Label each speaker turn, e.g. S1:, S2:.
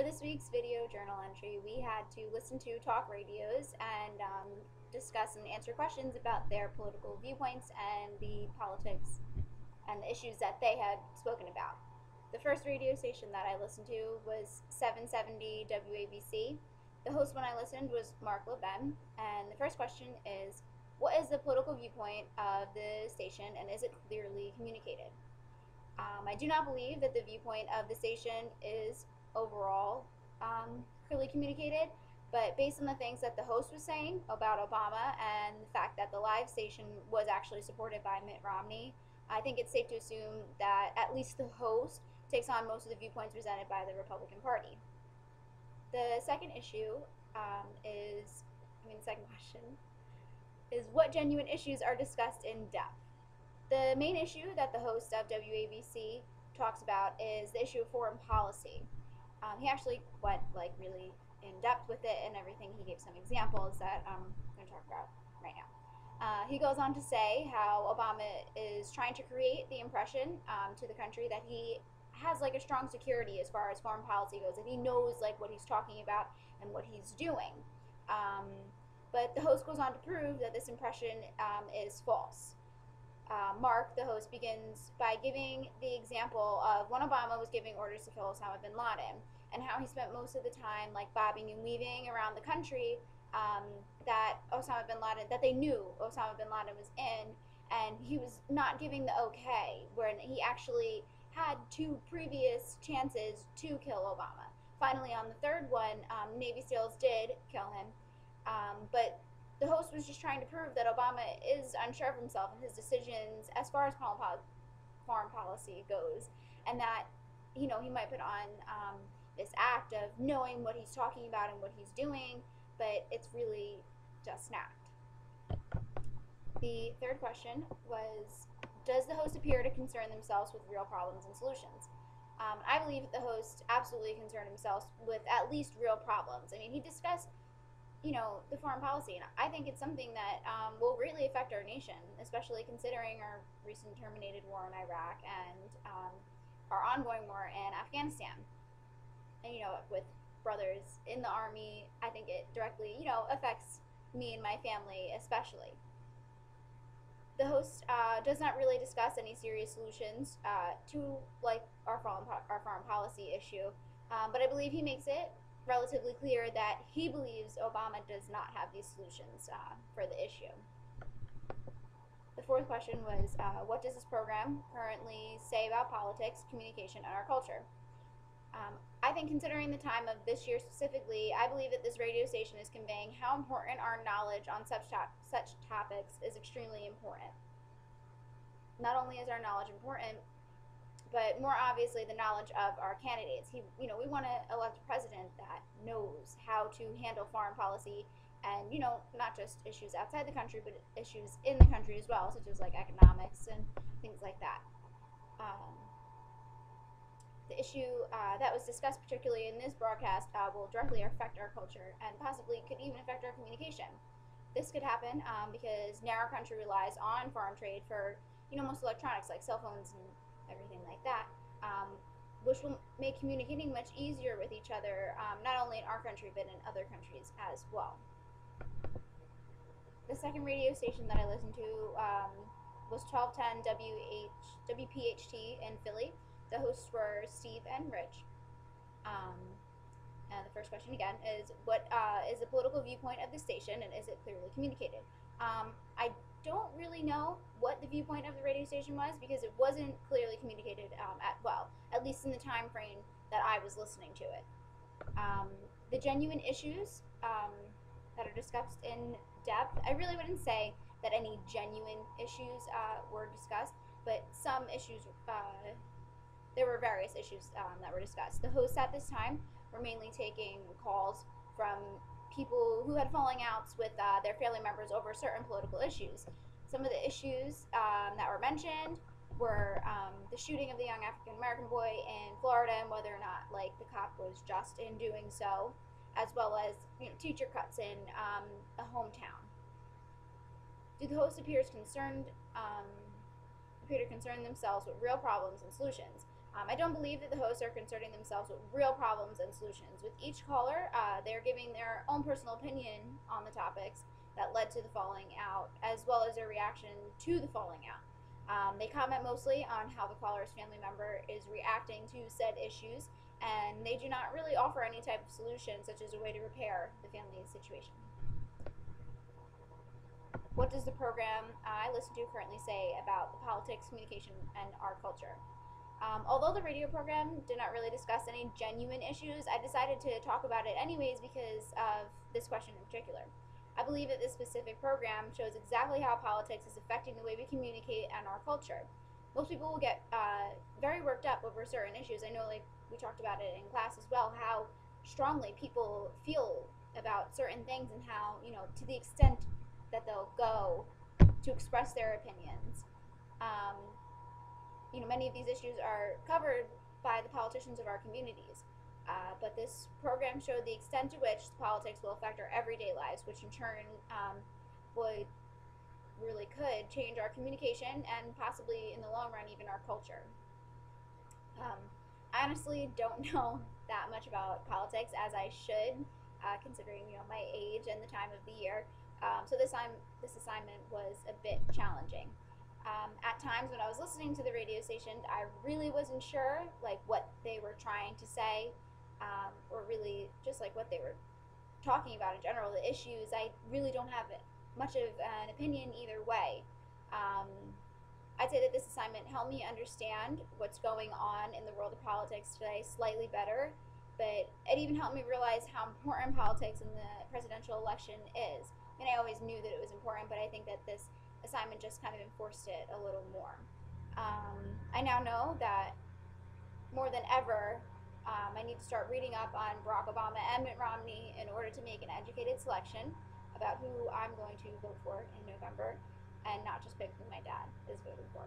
S1: For this week's video journal entry, we had to listen to talk radios and discuss and answer questions about their political viewpoints and the politics and the issues that they had spoken about. The first radio station that I listened to was 770 WABC. The host when I listened was Mark Leben, and the first question is, what is the political viewpoint of the station and is it clearly communicated? I do not believe that the viewpoint of the station is overall clearly communicated, but based on the things that the host was saying about Obama and the fact that the live station was actually supported by Mitt Romney, I think it's safe to assume that at least the host takes on most of the viewpoints presented by the Republican Party. The second second question is what genuine issues are discussed in depth? The main issue that the host of WABC talks about is the issue of foreign policy. He actually went really in depth with it and everything. He gave some examples that I'm going to talk about right now. He goes on to say how Obama is trying to create the impression to the country that he has a strong security as far as foreign policy goes, that he knows what he's talking about and what he's doing. But the host goes on to prove that this impression is false. Mark, the host, begins by giving the example of when Obama was giving orders to kill Osama bin Laden and how he spent most of the time bobbing and weaving around the country that they knew Osama bin Laden was in, and he was not giving the okay when he actually had two previous chances to kill Obama. Finally, on the third one, Navy SEALs did kill him, but the host was just trying to prove that Obama is unsure of himself and his decisions as far as foreign policy goes, and that he might put on this act of knowing what he's talking about and what he's doing, but it's really just an act. The third question was, does the host appear to concern themselves with real problems and solutions? I believe that the host absolutely concerned himself with at least real problems. I mean, he discussed the foreign policy. And I think it's something that will greatly affect our nation, especially considering our recent terminated war in Iraq and our ongoing war in Afghanistan. And, with brothers in the Army, I think it directly, affects me and my family especially. The host does not really discuss any serious solutions to our foreign policy issue, but I believe he makes it relatively clear that he believes Obama does not have these solutions for the issue. The fourth question was, what does this program currently say about politics, communication, and our culture? I think considering the time of this year specifically, I believe that this radio station is conveying how important our knowledge on such topics is extremely important. Not only is our knowledge important, but more obviously the knowledge of our candidates. We want to elect a president that knows how to handle foreign policy and, not just issues outside the country, but issues in the country as well, such as economics and things like that. The issue that was discussed particularly in this broadcast will directly affect our culture and possibly could even affect our communication. This could happen because now our country relies on foreign trade for, most electronics like cell phones and everything like that, which will make communicating much easier with each other, not only in our country but in other countries as well. The second radio station that I listened to was 1210 WPHT in Philly. The hosts were Steve and Rich. And the first question again is, what is the political viewpoint of the station and is it clearly communicated? I don't really know what the viewpoint of the radio station was because it wasn't clearly communicated at least in the time frame that I was listening to it. The genuine issues that are discussed in depth, I really wouldn't say that any genuine issues were discussed, but some issues, there were various issues that were discussed. The hosts at this time were mainly taking calls from people who had falling outs with their family members over certain political issues. Some of the issues that were mentioned were the shooting of the young African American boy in Florida and whether or not the cop was just in doing so, as well as teacher cuts in a hometown. Do the hosts appear to concern themselves with real problems and solutions? I don't believe that the hosts are concerning themselves with real problems and solutions. With each caller, they're giving their own personal opinion on the topics that led to the falling out, as well as their reaction to the falling out. They comment mostly on how the caller's family member is reacting to said issues, and they do not really offer any type of solution, such as a way to repair the family situation. What does the program I listen to currently say about the politics, communication, and our culture? Although the radio program did not really discuss any genuine issues, I decided to talk about it anyways because of this question in particular. I believe that this specific program shows exactly how politics is affecting the way we communicate and our culture. Most people will get very worked up over certain issues. I know, like, we talked about it in class as well, how strongly people feel about certain things and how, to the extent that they'll go to express their opinions. Um, Many of these issues are covered by the politicians of our communities. But this program showed the extent to which politics will affect our everyday lives, which in turn would really could change our communication and possibly in the long run even our culture. I honestly don't know that much about politics as I should, considering my age and the time of the year. So this assignment was a bit challenging. At times when I was listening to the radio station, I really wasn't sure like what they were trying to say, or really just like what they were talking about in general. The issues, I really don't have much of an opinion either way. Um, I'd say that this assignment helped me understand what's going on in the world of politics today slightly better, but it even helped me realize how important politics in the presidential election is. I mean, I always knew that it was important, but I think that this assignment just kind of enforced it a little more. I now know that more than ever, I need to start reading up on Barack Obama and Mitt Romney in order to make an educated selection about who I'm going to vote for in November and not just pick who my dad is voting for.